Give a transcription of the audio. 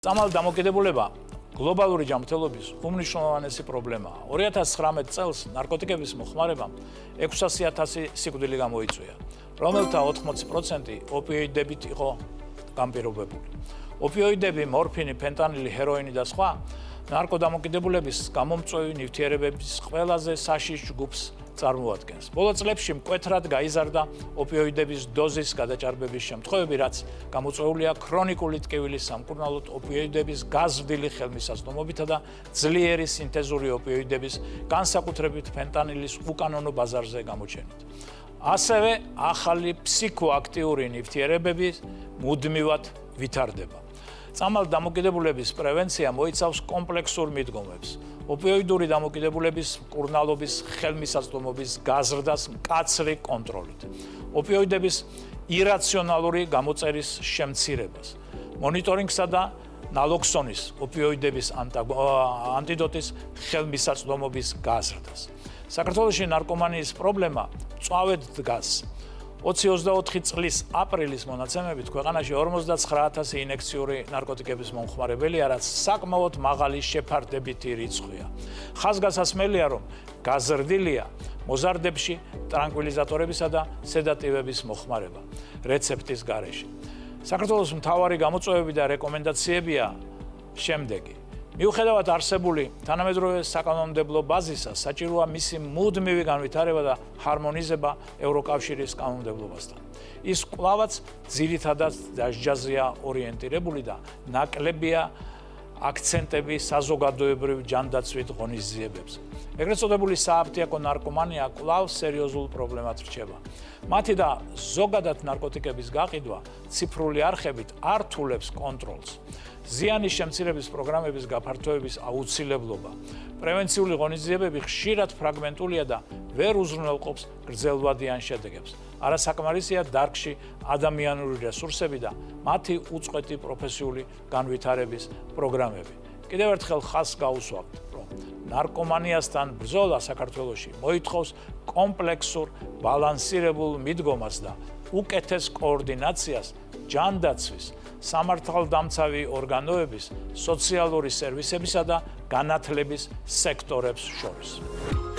Წამალ დამოკიდებულება გლობალური ჯანმრთელობის უმნიშვნელოვანესი პრობლემაა. 2019 წელს ნარკოტიკების მოხმარებამ 600,000 სიკვდილი გამოიწვია, რომელთა 80% ოპიოიდებით იყო განპირობებული. ოპიოიდები, მორფინი, ფენტანილი, ჰეროინი და სხვა ნარკოდამოკიდებულების გამომწვევი ნივთიერებების ყველაზე საშიშ ჯგუფს წარმოადგენს. ბოლო წლებში მკვეთრად გაიზარდა ოპიოიდების დოზის გადაჭარბების შემთხვევები, რაც გამოწვეულია ქრონიკული ტკივილის სამკურნალოდ ოპიოიდების გაზრდილი ხელმისაწვდომობითა და ძლიერი სინთეზური ოპიოიდების, განსაკუთრებით ფენტანილის უკანონო ბაზარზე გამოჩენით. ასევე ახალი ფსიქოაქტიური ნივთიერებები მუდმივად ვითარდება. წამალ დამოკიდებულების პრევენცია მოიცავს კომპლექსურ მიდგომებს. ოპიოიდური დამოკიდებულების მკურნალობის ხელმისაწვდომობის გაზრდას მკაცრი კონტროლით. ოპიოიდების ირაციონალური გამოწერის შემცირებას. მონიტორინგსა და ნალოქსონის ოპიოიდების ანტიდოტის ხელმისაწვდომობის გაზრდას. საქართველოში ნარკომანიის პრობლემა მწვავედ დგას. 2024 წლის აპრილის მონაცემებით ქვეყანაში 59,000 ინექციური ნარკოტიკების მომხმარებელია, რაც საკმაოდ მაღალი შეფარდებითი რიცხვია. ხაზგასასმელია, რომ გაზრდილია მოზარდებში ტრანკვილიზატორებისა და სედატივების მოხმარება რეცეპტის გარეშე. საქართველოს მთავარი გამოწვევები და რეკომენდაციებია შემდეგი. მიუხედავად არსებული თანამედროვე საკანონმდებლო ბაზისა, საჭიროა მისი მუდმივი განვითარება და ჰარმონიზება ევროკავშირის კანონმდებლობასთან. ის კვლავაც ძირითადად დასჯაზია ორიენტირებული და ნაკლებია აქცენტები საზოგადოებრივ ჯანდაცვით ღონისძიებებზე. ეგრეთ წოდებული სააფთიაქო ნარკომანია კვლავ სერიოზულ პრობლემად რჩება. მათი და ზოგადად ნარკოტიკების გაყიდვა ციფრული არხებით არ რთულებს კონტროლს. ზიანის შემცირების პროგრამების გაფართოების აუცილებლობა. პრევენციული ღონისძიებები ხშირად ფრაგმენტულია და ვერ უზრუნველყოფს გრძელვადიან შედეგებს. არასაკმარისია დარგში ადამიანური რესურსები და მათი უწყვეტი პროფესიული განვითარების პროგრამები. კიდევ ერთხელ ხაზს გაუსვამთ, რომ ნარკომანიასთან ბრძოლა საქართველოში მოითხოვს კომპლექსურ, ბალანსირებულ მიდგომას და უკეთეს კოორდინაციას ჯანდაცვის, სამართალდამცავი ორგანოების, სოციალური სერვისებისა და განათლების სექტორებს შორის.